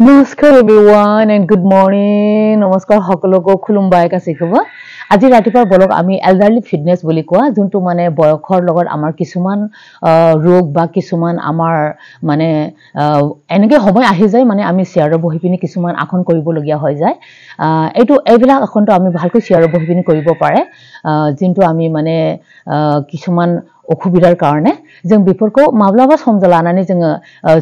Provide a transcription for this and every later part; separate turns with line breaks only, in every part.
Namaskar everyone and good morning. Namaskar hokoloko khulumbai ka sikhuba. Aji ratipar bolok ami elderly fitness boli koa juntu mane boyokhor logot amar kisuman rog ba kisuman amar mane enege homoy ahi jay mane ami share bohi pini kisuman akhon koribo logia hoy jay. Etu ebila akhon to ami bhalko share bohi pini koribo pare. Juntu ami mane kisuman অসুবিধাৰ কাৰণে जों बेफोरखौ माब्लाबा सम लानानै जोङो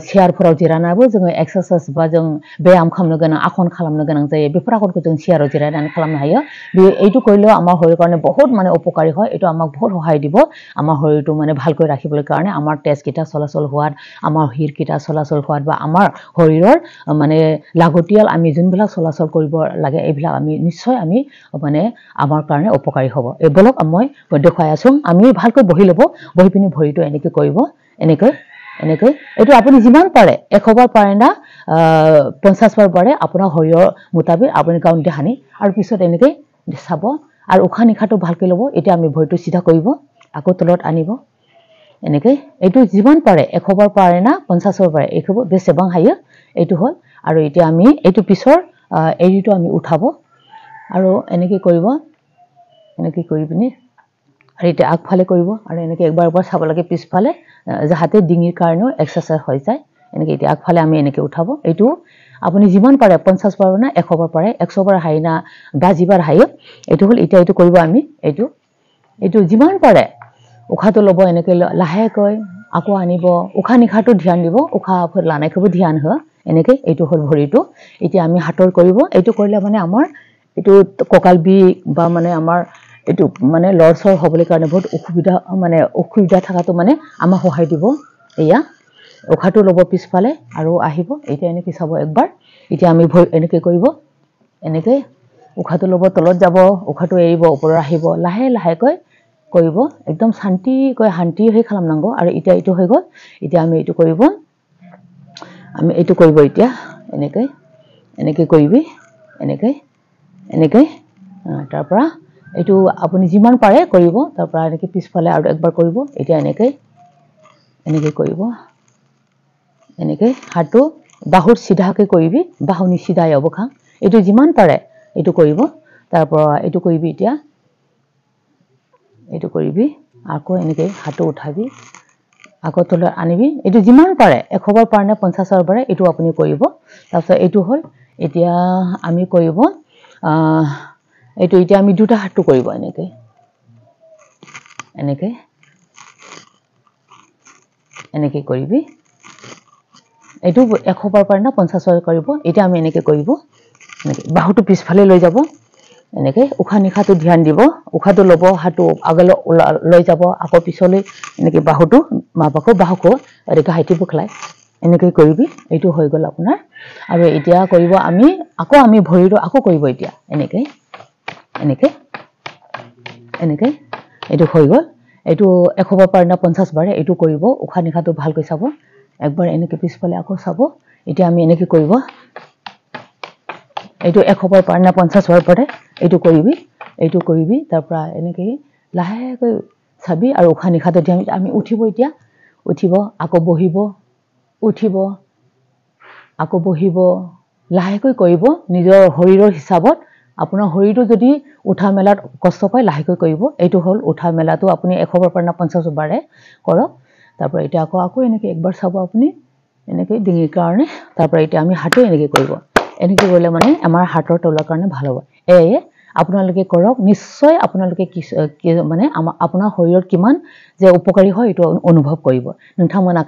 शेयारफोराव जिरायनाबो जोङो exercise बा जों ব্যায়াম खालामनो गोनां आखन खालामनो गोनां जायो बेफोर आखनखौ जों शेयाराव जिरायनानै खालामनो हायो बे এইটো কৰিলে আমাৰ শৰীৰৰ কাৰণে বহুত মানে উপকাৰী হয় এইটো আমাক বহুত সহায় দিব আমাৰ শৰীৰটো মানে ভালকৈ ৰাখিবলৈ কাৰণে আমাৰ তেজ কিটা চলাচল হোৱাত আমাৰ হিৰ কিটা চলাচল হোৱাত বা আমাৰ শৰীৰৰ মানে লাগতিয়াল আমি যোনবিলাক চলাচল কৰিব লাগে এইবিলাক আমি নিশ্চয় আমি মানে আমাৰ কাৰণে উপকাৰী হ'ব এই বলক মই দেখাই আছো আমি ভালকৈ বহি লব বহি পিনি ভৰিটো এনেকৈ কৰিব এনেকৈ এটো আপুনি যিমান পাৰে 100 বাৰ পাৰে না 50 বাৰ পাৰে আপোনাৰ শৰীৰৰ মুতাবিক আপুনি কাউন্ট হানি আৰু পিছত এনেকৈ চাব আৰু উখা নিখাটো ভালকৈ লব এতিয়া আমি ভৰিটো সিধা কৰিব আকৌ তলত আনিব এনেকৈ এটো যিমান পাৰে 100 বাৰ পাৰে না 50 বাৰ পাৰে এইটো বেছেবাং হাইয়া এইটো হল আৰু এতিয়া আমি এইটো পিছৰ এৰিটো আমি উঠাব আৰু এনেকৈ কৰিব এনেকৈ কৰি পিনি আৰু এটা আগফালে কৰিব আৰু এনেকৈ একবাৰ চাব লাগে পিছফালে যাহাতে ডিঙিৰ কাৰণেও এক্সাৰসাইজ হৈ যায় এনেকৈ এটা আগফালে আমি এনেকৈ উঠাব এইটো আপুনি যিমান পাৰে 50 বাৰ না 100 বাৰ পাৰে 100 বাৰ হাই না 20 বাৰ হাই এইটো হল এটা এইটো কৰিব আমি এইটো যিমান পাৰে উখাটো লব এনেকৈ লাহেকৈ আকৌ আনিব উখা নিখাটো ধ্যান দিব উখা ফৰ লানাইখবো ধ্যান হ এনেকৈ এইটো হল ভৰিটো এতিয়া আমি হাতৰ কৰিব এইটো কৰিলে মানে আমাৰ এইটো ককাল বি বা মানে আমাৰ এটো মানে লৰছৰ হবলৈ কাৰণে বহুত অসুবিধা থাকাটো মানে আমাক সহায় দিব এয়া উখাটো লব পিছফালে আৰু আহিব এটা এনেকৈ চাব একবাৰ এতিয়া আমি এনেকৈ কৰিব এনেকৈ উখাটো লব তলত যাব উখাটো এৰিব ওপৰ আহিব লাহে লাহেকৈ কৰিব একদম শান্তি হৈ খালামনাংগো আৰু এতিয়া এইটো হৈ গল এতিয়া আমি এইটো কৰিব এতিয়া এনেকৈ কৰিবি এনেকৈ তাৰ পৰা এইটো আপুনি যিমান পাৰে কৰিব তাৰ পৰা এনেকৈ পিছফালে আৰু একবাৰ কৰিব এতিয়া এনেকৈ কৰিব এনেকৈ হাতটো বাহুৰ সিধাকৈ কৰিবি বাহু নিচিধাই অবখা এইটো যিমান পাৰে এইটো কৰিব তাৰ পৰা এইটো কৰিবি এতিয়া এইটো কৰিবি আকৌ এনেকৈ হাতটো উঠাবি আকৌ তলত আনিবি এইটো যিমান পাৰে 100 বাৰ পাৰে না 50 বাৰ পাৰে এইটো আপুনি কৰিব তাৰপিছত এইটো হল এতিয়া আমি কৰিব এইটো এতিয়া আমি দুটা হাতটো কৰিব এনেকৈ কৰিবি এইটো 100 বাৰ পাৰে না 50 বাৰ কৰিব এতিয়া আমি এনেকৈ কৰিব বাহুটো পিছফালে লৈ যাব এনেকৈ উখা নিখাটো ধ্যান দিব উখাটো লব হাতটো আগলৈ লৈ যাব আকৌ পিছলৈ এনেকৈ বাহুটো বাহুকো এৰিকা হাইটি বখলাই এনেকৈ কৰিবি এইটো হৈ গল আপোনাৰ আৰু এতিয়া কৰিব আমি ভৰিটো আকৌ কৰিব এতিয়া এনেকৈ এইটো হৈ গল এইটো 100 বাৰ পাৰে না 50 বাৰ এইটো কৰিব উখা নিখাটো ভালকৈ চাব একবাৰ এনেকৈ পিছফালে আকৌ চাব এতিয়া আমি এনেকৈ কৰিব এইটো 100 বাৰ পাৰে না 50 বাৰ পাৰে এইটো কৰিবি তাৰ পৰা এনেকৈ লাহেকৈ চাবি আৰু উখা নিখাটো আমি উঠিব এতিয়া উঠিব আকৌ বহিব উঠিব আকৌ বহিব লাহেকৈ কৰিব নিজৰ শৰীৰৰ হিচাপত আপোনাৰ শৰীৰটো যদি উঠা মেলাত কষ্ট পায় লাহেকৈ কৰিব এইটো হল উঠা মেলাটো আপুনি 100 বাৰ পাৰে না 50 বাৰে কৰক তাৰ পৰা এতিয়া আকৌ এনেকৈ একবাৰ চাব আপুনি এনেকৈ ডিঙিৰ কাৰণে তাৰ পৰা এতিয়া আমি হাতে এনেকৈ কৰিব এনেকৈ কৰিলে মানে আমাৰ হাতৰ তলৰ কাৰণে ভাল হ'ব আপোনালোকে কৰক নিশ্চয় আপোনালোকে মানে আপোনাৰ শৰীৰত কিমান যে উপকাৰী হয় এটো অনুভৱ কৰিব नोंथांमोना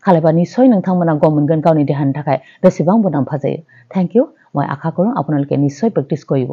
খালাইবা নিশ্চয় नोंथांमोना গম मोनगोन गावनि देहानि थाखाय बेसेबां मुलाम्फा जायो थैंक यू মই আশা কৰোঁ আপোনালোকে নিশ্চয় প্ৰেক্টিস কৰিব